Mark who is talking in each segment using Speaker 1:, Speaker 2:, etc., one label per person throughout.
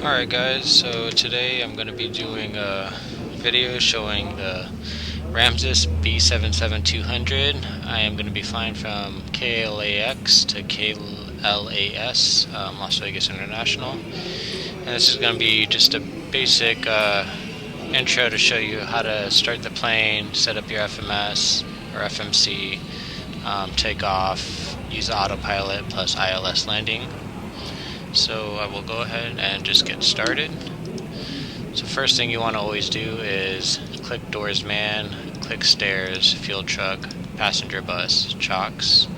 Speaker 1: Alright guys, so today I'm going to be doing a video showing the Ramzzess B777-200. I am going to be flying from KLAX to KLAS, Las Vegas International. And this is going to be just a basic intro to show you how to start the plane, set up your FMS or FMC, take off, use autopilot plus ILS landing. So I will go ahead and just get started. So first thing you want to always do is click doors man, click stairs, fuel truck, passenger bus, chocks,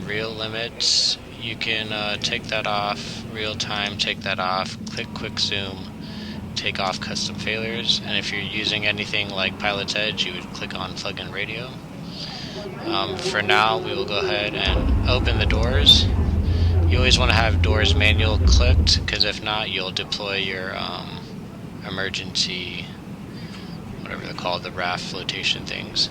Speaker 1: real limits, you can take that off, real time take that off, click quick zoom, take off custom failures, and if you're using anything like Pilot's Edge you would click on plug-in radio. For now we will go ahead and open the doors. You always want to have doors manual clicked, because if not, you'll deploy your emergency, whatever they're called, the RAF flotation things.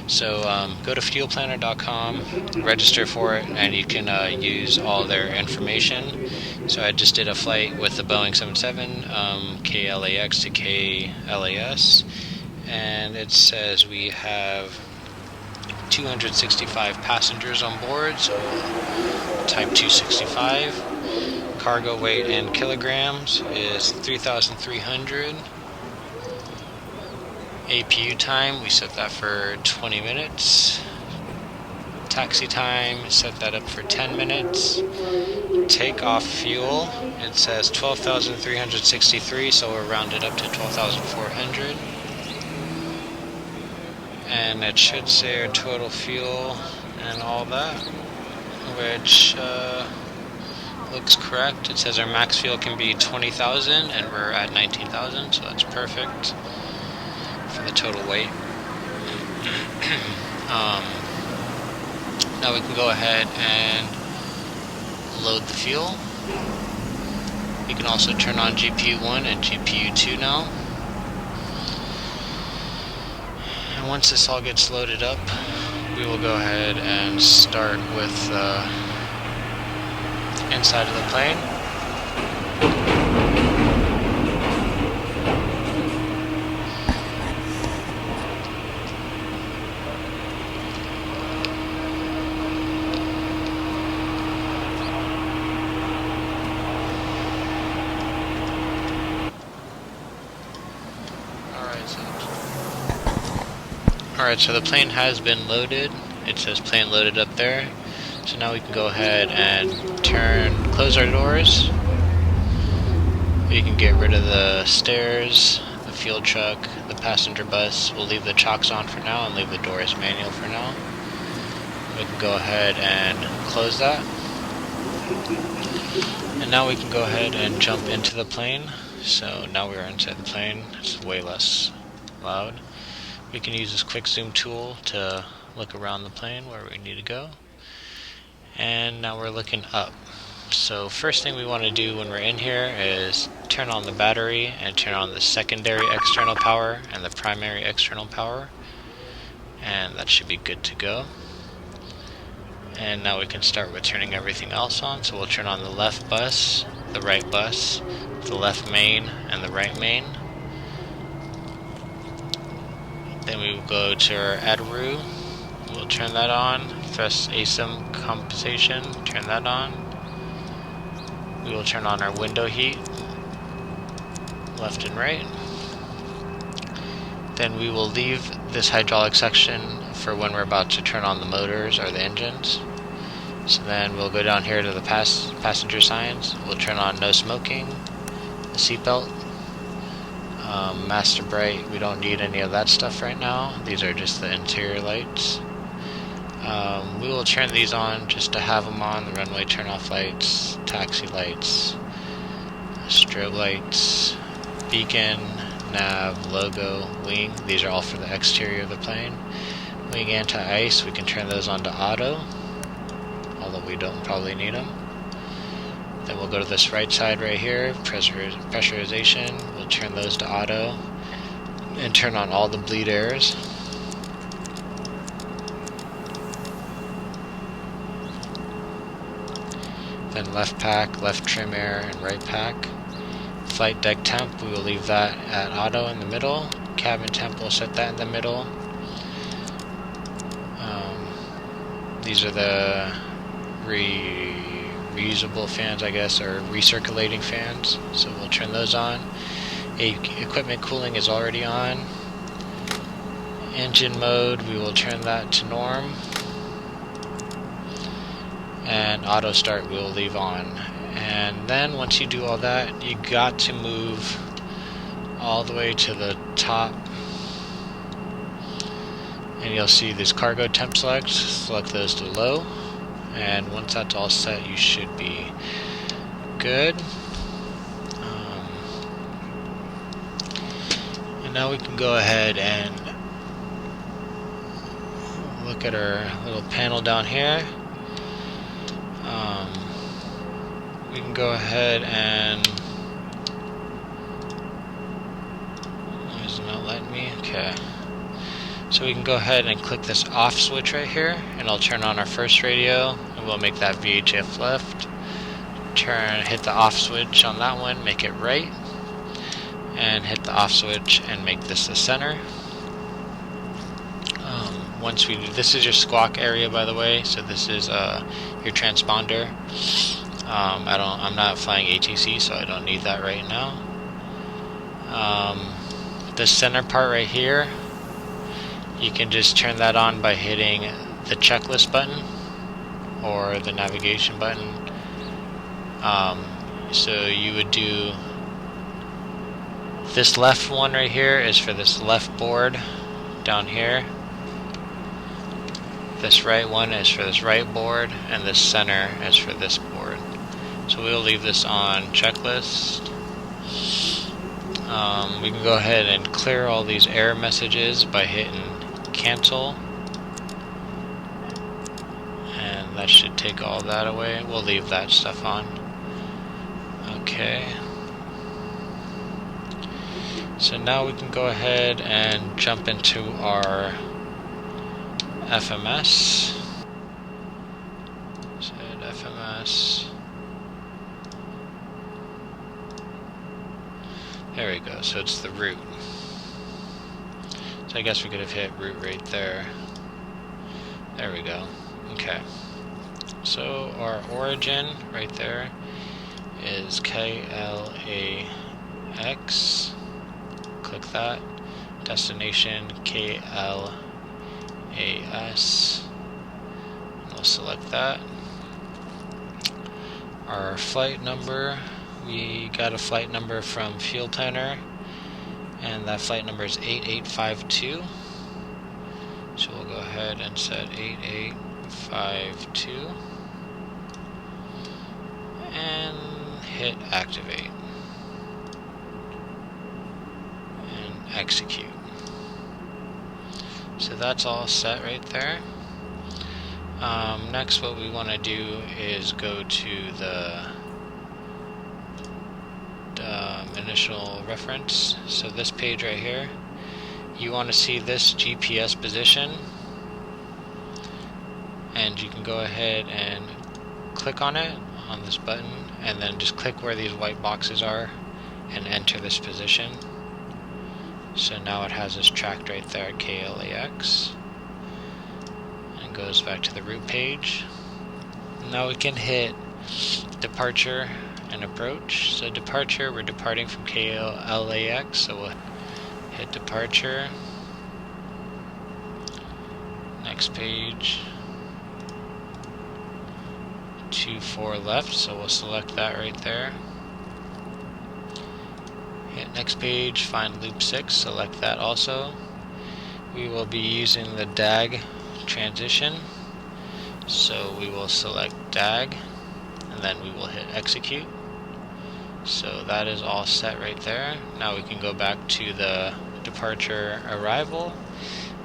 Speaker 1: So go to fuelplanner.com, register for it, and you can use all their information. So I just did a flight with the Boeing 777, KLAX to KLAS, and it says we have 265 passengers on board, so type 265. Cargo weight in kilograms is 3,300. APU time, we set that for 20 minutes. Taxi time, set that up for 10 minutes. Takeoff fuel, it says 12,363, so we'll round it up to 12,400. And it should say our total fuel and all that, which looks correct. It says our max fuel can be 20,000 and we're at 19,000, so that's perfect for the total weight. Now we can go ahead and load the fuel. You can also turn on GPU 1 and GPU 2 now. And once this all gets loaded up, we will go ahead and start with the inside of the plane. Alright, so the plane has been loaded. It says plane loaded up there. So now we can go ahead and close our doors. We can get rid of the stairs, the fuel truck, the passenger bus. We'll leave the chocks on for now and leave the doors manual for now. We can go ahead and close that. And now we can go ahead and jump into the plane. So now we're inside the plane. It's way less loud. We can use this quick zoom tool to look around the plane where we need to go. And now we're looking up. So first thing we want to do when we're in here is turn on the battery and turn on the secondary external power and the primary external power. And that should be good to go. And now we can start with turning everything else on. So we'll turn on the left bus, the right bus, the left main, and the right main. Then we will go to our ADRU. We'll turn that on. Thrust ASIM compensation, turn that on. We will turn on our window heat, left and right. Then we will leave this hydraulic section for when we're about to turn on the motors or the engines. So then we'll go down here to the passenger signs. We'll turn on no smoking, the seatbelt. Master bright, we don't need any of that stuff right now. These are just the interior lights. We will turn these on just to have them on. The runway turn off lights, taxi lights, strobe lights, beacon, nav, logo, wing. These are all for the exterior of the plane. Wing anti-ice, we can turn those on to auto, although we don't probably need them. Then we'll go to this right side right here, pressurization, we'll turn those to auto, and turn on all the bleed airs. Then left pack, left trim air, and right pack. Flight deck temp, we will leave that at auto in the middle. Cabin temp, we'll set that in the middle. These are the reusable fans, I guess, or recirculating fans, so we'll turn those on. Equipment cooling is already on. Engine mode, we will turn that to norm. And auto start we will leave on. And then once you do all that, you got to move all the way to the top, and you'll see this cargo temp select those to low, and once that's all set you should be good. And now we can go ahead and look at our little panel down here. We can go ahead and, why is it not letting me? Okay. So we can go ahead and click this off switch right here, and I'll turn on our first radio, and we'll make that VHF left. Hit the off switch on that one, make it right, and hit the off switch and make this the center. Once we do, this is your squawk area, by the way, so this is your transponder. I'm not flying ATC, so I don't need that right now. The center part right here, you can just turn that on by hitting the checklist button or the navigation button. So you would do this left one right here is for this left board down here. This right one is for this right board, and this center is for this board. So we'll leave this on checklist. We can go ahead and clear all these error messages by hitting cancel, and that should take all that away. We'll leave that stuff on. Okay. So now we can go ahead and jump into our FMS. Set FMS. There we go, so it's the route. So I guess we could have hit route right there. There we go. Okay. So our origin right there is KLAX. Click that. Destination KLAS. We'll select that. Our flight number, we got a flight number from Fuel Planner, and that flight number is 8852. So we'll go ahead and set 8852 and hit activate and execute. So that's all set right there. Next, what we want to do is go to the initial reference. So this page right here, you want to see this GPS position, and you can go ahead and click on it on this button, and then just click where these white boxes are and enter this position. So now it has us tracked right there at KLAX, and goes back to the route page. Now we can hit departure and approach. So departure, we're departing from KLAX, so we'll hit departure. Next page, 24 left, so we'll select that right there. Hit next page, find loop 6, select that also. We will be using the DAG transition, so we will select DAG, and then we will hit execute. So that is all set right there. Now we can go back to the departure arrival,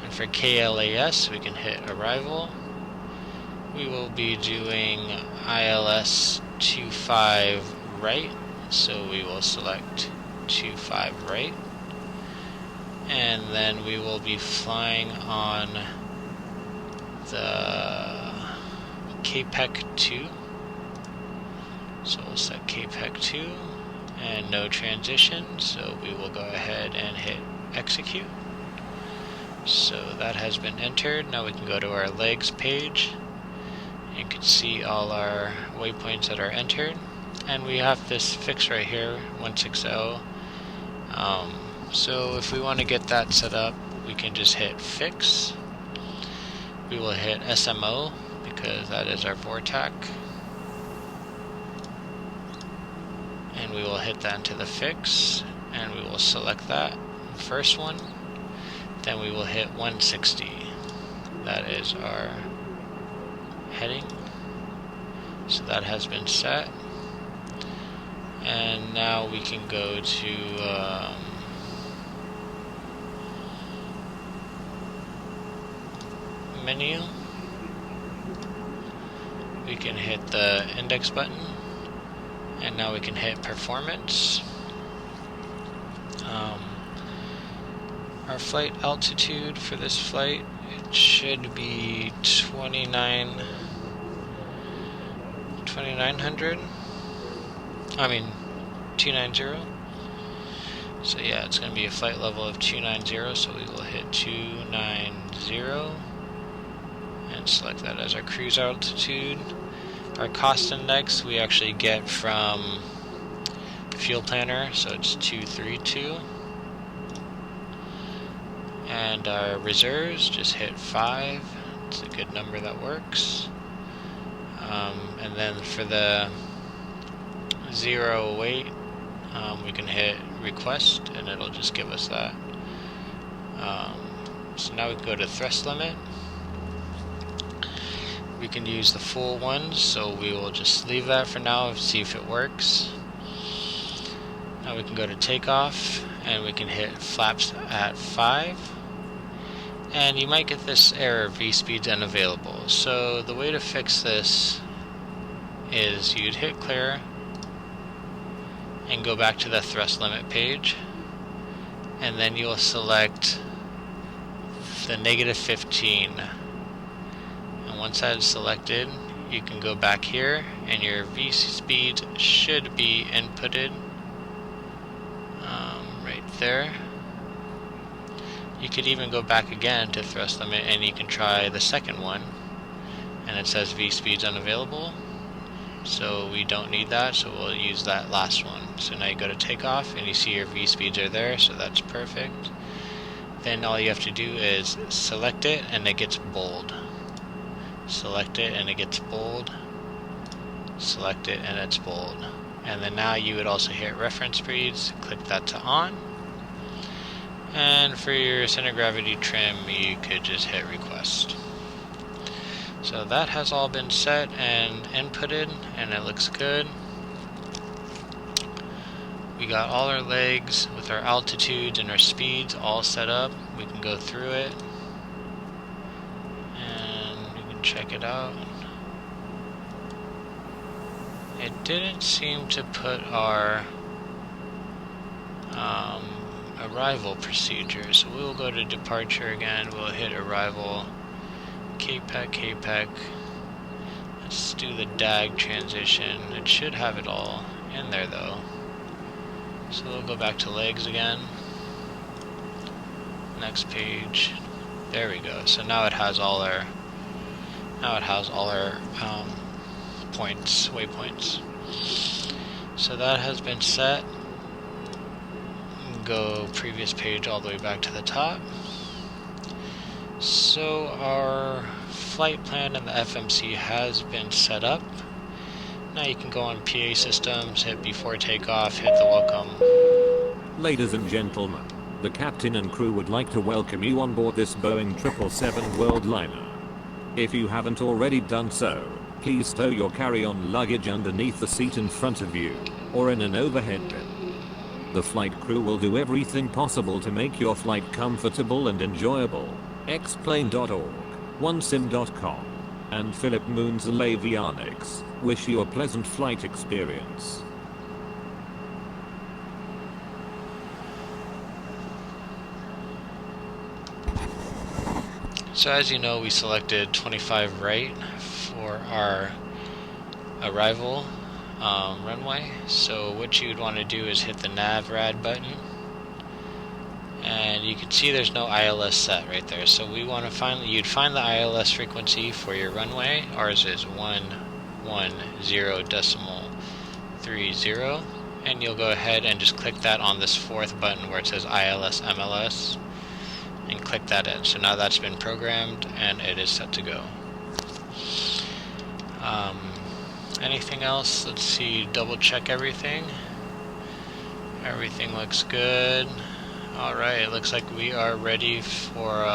Speaker 1: and for KLAS we can hit arrival. We will be doing ILS 25 right, so we will select 25 right, and then we will be flying on the KPEC 2. So we'll set KPEC 2, and no transition, so we will go ahead and hit execute. So that has been entered. Now we can go to our legs page. You can see all our waypoints that are entered, and we have this fix right here, 160. So if we want to get that set up, we can just hit fix. We will hit SMO because that is our VORTAC, and we will hit that into the fix, and we will select that first one. Then we will hit 160. That is our heading. So that has been set. And now we can go to menu. We can hit the index button, and now we can hit performance. Our flight altitude for this flight, it should be 2900. I mean 290. So yeah, it's going to be a flight level of 290, so we will hit 290 and select that as our cruise altitude. Our cost index we actually get from Fuel Planner, so it's 232. And our reserves, just hit 5. It's a good number that works. And then for the 0 weight, we can hit request, and it'll just give us that. So now we can go to thrust limit. We can use the full ones, so we will just leave that for now and see if it works. Now we can go to takeoff, and we can hit flaps at 5. And you might get this error, V-speeds unavailable. So the way to fix this is you'd hit clear and go back to the thrust limit page, and then you'll select the -15. And once that is selected, you can go back here and your V-speed should be inputted right there. You could even go back again to thrust limit and you can try the second one, and it says V-speeds unavailable, so we don't need that, so we'll use that last one. So now you go to takeoff and you see your V-speeds are there, so that's perfect. Then all you have to do is select it and it gets bold. Select it and it gets bold. Select it and it's bold. And then now you would also hit reference speeds, click that to on. And for your center gravity trim, you could just hit request. So that has all been set and inputted, and it looks good. We got all our legs with our altitudes and our speeds all set up. We can go through it and you can check it out. It didn't seem to put our arrival procedure, so we'll go to departure again. We'll hit arrival, KPEC. Let's do the DAG transition. It should have it all in there though. So we'll go back to legs again. Next page. There we go. So now it has all our points, waypoints. So that has been set. Go previous page all the way back to the top. So our flight plan and the FMC has been set up. Now you can go on PA systems, hit before takeoff, hit the welcome.
Speaker 2: Ladies and gentlemen, the captain and crew would like to welcome you on board this Boeing 777 Worldliner. If you haven't already done so, please stow your carry-on luggage underneath the seat in front of you, or in an overhead bin. The flight crew will do everything possible to make your flight comfortable and enjoyable. xplane.org, onesim.com, and Philip Moonzel Avionics wish you a pleasant flight experience.
Speaker 1: So as you know, we selected 25 right for our arrival runway. So what you'd want to do is hit the nav rad button, and you can see there's no ILS set right there. So we want to you'd find the ILS frequency for your runway. Ours is 110.30, and you'll go ahead and just click that on this fourth button where it says ILS MLS, and click that in. So now that's been programmed and it is set to go. Anything else? Let's see, double check everything. Everything looks good. Alright, it looks like we are ready for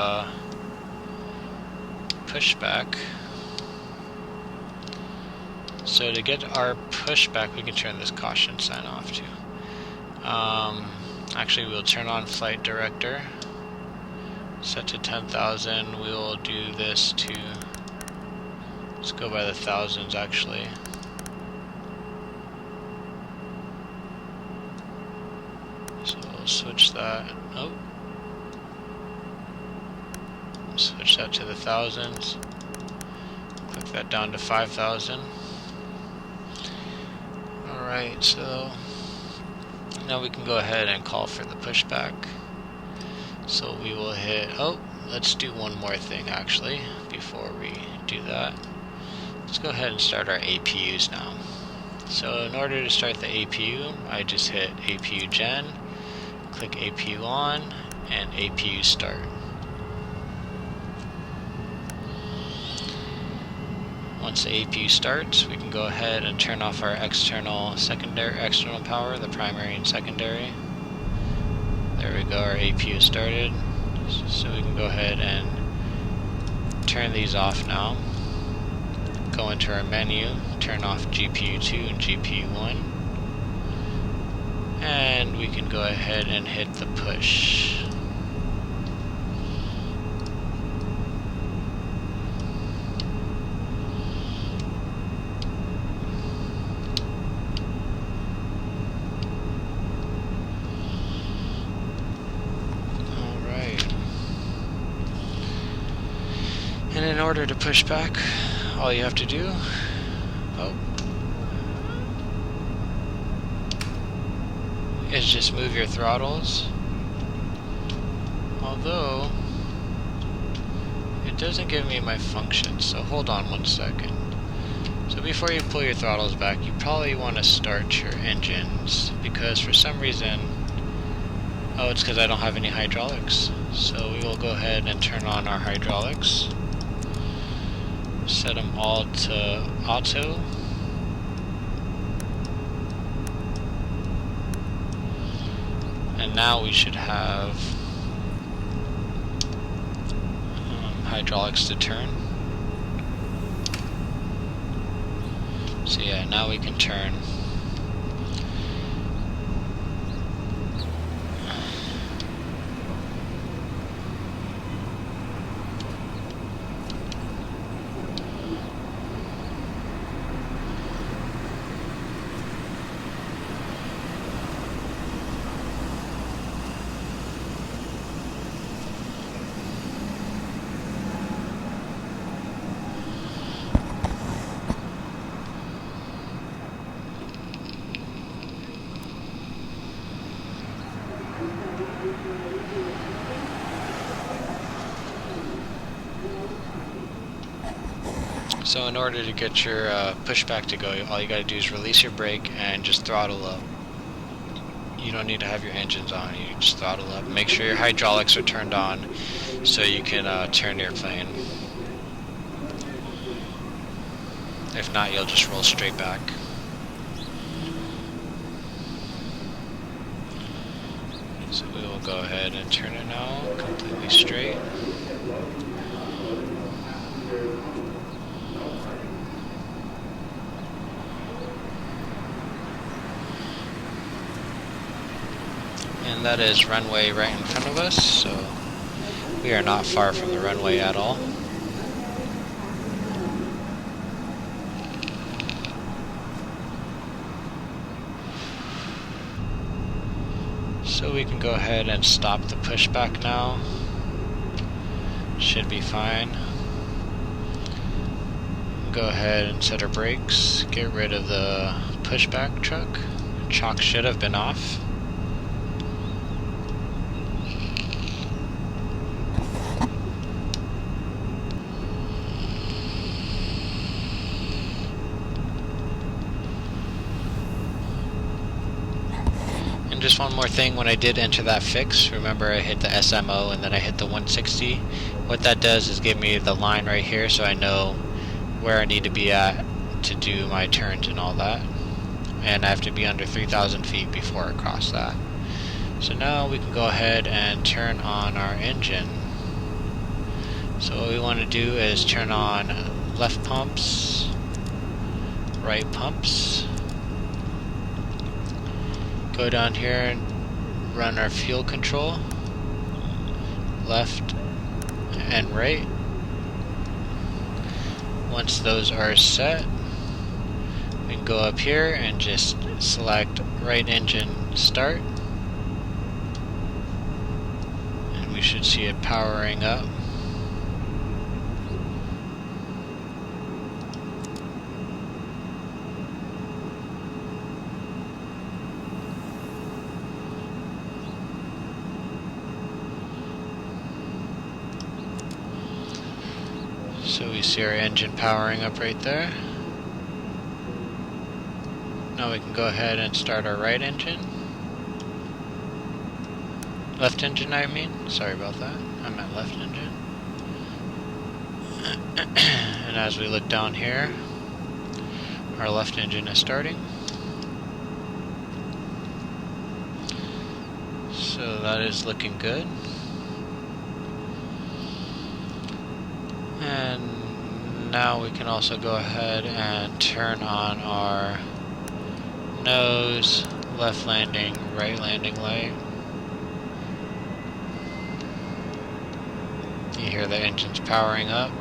Speaker 1: pushback. So to get our pushback, we can turn this caution sign off too. Actually, we'll turn on flight director. Set to 10,000. We will do this to, let's go by the thousands actually. So we'll switch that. Oh, switch that to the thousands. Click that down to 5,000. Alright, so now we can go ahead and call for the pushback. So we will hit, oh, let's do one more thing actually before we do that. Let's go ahead and start our APUs now. So in order to start the APU, I just hit APU gen, click APU on, and APU start. Once the APU starts, we can go ahead and turn off our external power, the primary and secondary. There we go, our APU started. So we can go ahead and turn these off now. Go into our menu, turn off GPU 2 and GPU 1. And we can go ahead and hit the push. And in order to push back, all you have to do, is just move your throttles. Although, it doesn't give me my functions, so hold on one second. So before you pull your throttles back, you probably want to start your engines, because for some reason, oh, it's because I don't have any hydraulics. So we will go ahead and turn on our hydraulics. Set them all to auto. And now we should have hydraulics to turn. So yeah, now we can turn. So in order to get your pushback to go, all you gotta do is release your brake and just throttle up. You don't need to have your engines on, you just throttle up. Make sure your hydraulics are turned on so you can turn your plane. If not, you'll just roll straight back. So we will go ahead and turn it now completely straight. And that is runway right in front of us, so we are not far from the runway at all. So we can go ahead and stop the pushback now. Should be fine. go ahead and set our brakes, get rid of the pushback truck. Chalk should have been off. And just one more thing, when I did enter that fix, remember I hit the SMO and then I hit the 160. What that does is give me the line right here so I know where I need to be at to do my turns and all that. And I have to be under 3,000 feet before I cross that. So now we can go ahead and turn on our engine. So what we want to do is turn on left pumps, right pumps, go down here and run our fuel control, left and right. Once those are set, we can go up here and just select right engine start, and we should see it powering up. So we see our engine powering up right there. Now we can go ahead and start our right engine. Left engine, I mean. Sorry about that. I meant left engine. And as we look down here, our left engine is starting. So that is looking good. And now we can also go ahead and turn on our nose, left landing, right landing light. You hear the engine's powering up.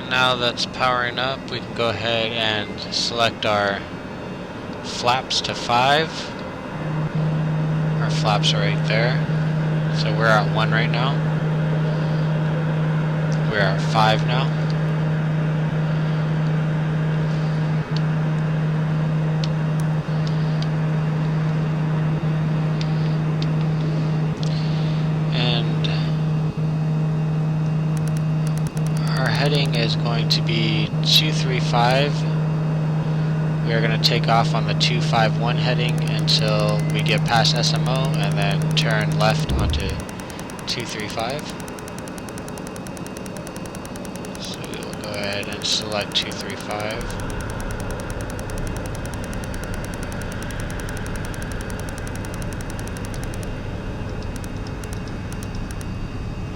Speaker 1: Now that's powering up, we can go ahead and select our flaps to 5. Our flaps are right there. So we're at 1 right now. We're at 5 now. Heading is going to be 235. We are going to take off on the 251 heading until we get past SMO and then turn left onto 235. So we will go ahead and select 235.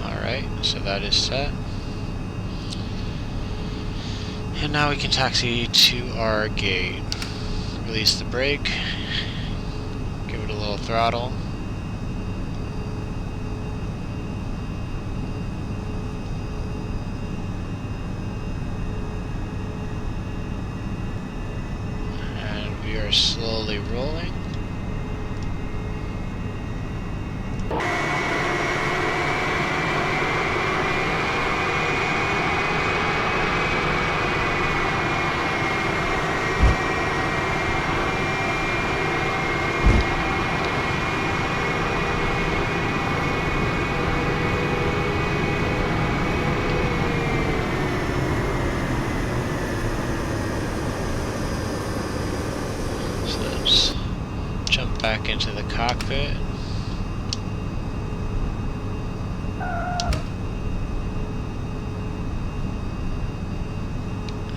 Speaker 1: Alright, so that is set. And now we can taxi to our gate. Release the brake. Give it a little throttle. And we are slowly rolling. Back into the cockpit.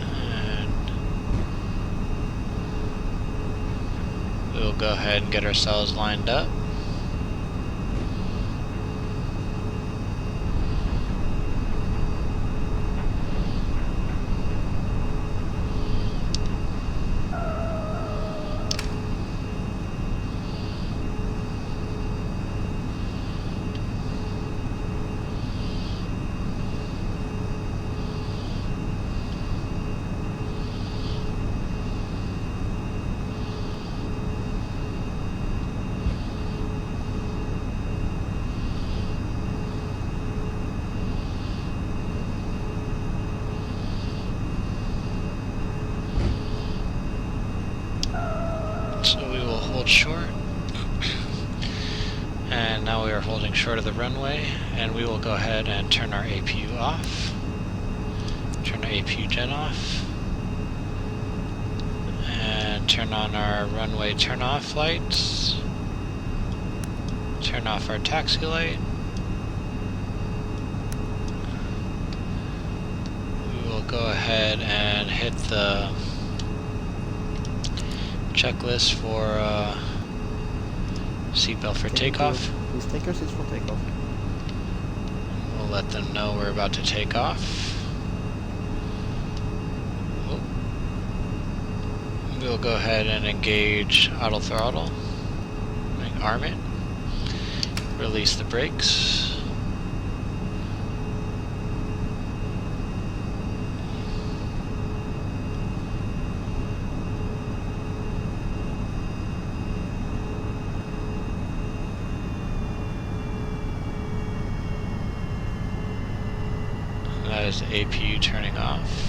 Speaker 1: And we'll go ahead and get ourselves lined up. short of the runway, and we will go ahead and turn our APU off. Turn our APU gen off. And turn on our runway turn off lights. Turn off our taxi light. We will go ahead and hit the checklist for seatbelt for takeoff.
Speaker 3: Please take your seats for takeoff.
Speaker 1: We'll let them know we're about to take off. We'll go ahead and engage auto throttle. Arm it. Release the brakes. That is the APU turning off.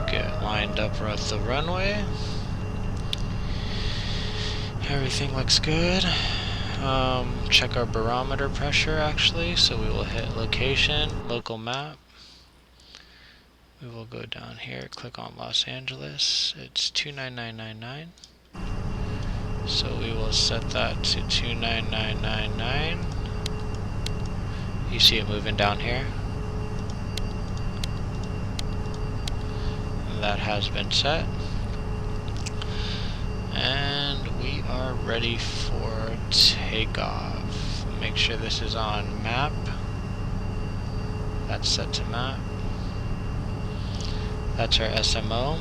Speaker 1: Get lined up with the runway. Everything looks good. Check our barometer pressure actually, so we will hit location, local map. We will go down here, click on Los Angeles. It's 29999. So we will set that to 29999. You see it moving down here? That has been set, and we are ready for takeoff. Make sure this is on map. That's set to map. That's our SMO.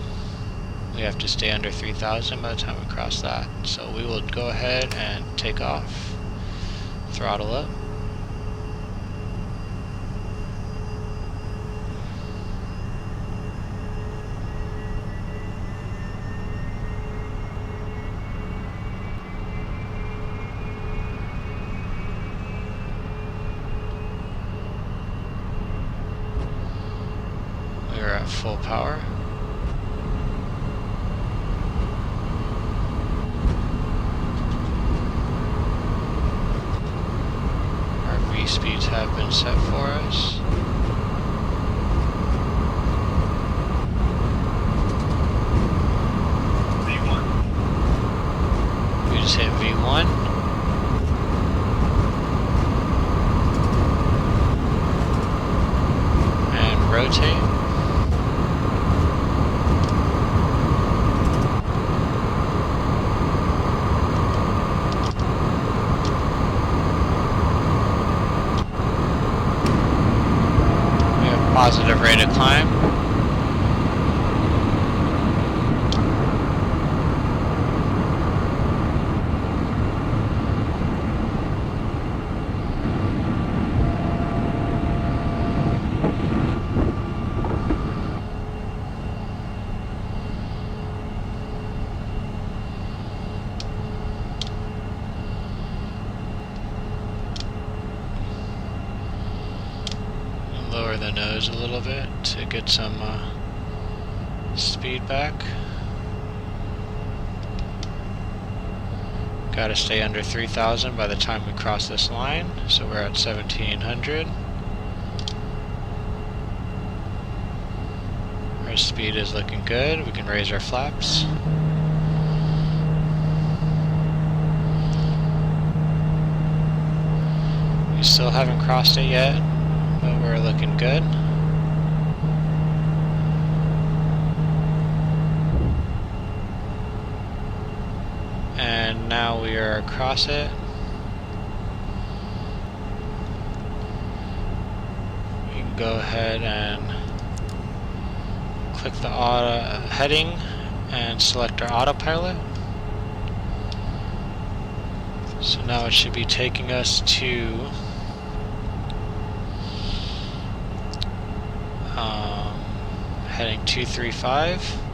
Speaker 1: We have to stay under 3,000 by the time we cross that. So we will go ahead and take off. Throttle up. We're at full power. Our V speeds have been set for us.
Speaker 4: V1.
Speaker 1: We just hit V1. And rotate. Positive rate of climb. Lower the nose a little bit to get some speed back. Gotta stay under 3,000 by the time we cross this line, so we're at 1,700. Our speed is looking good. We can raise our flaps. We still haven't crossed it yet, but we're looking good. And now we are across it. go ahead and click the auto heading and select our autopilot. So now it should be taking us to heading 235.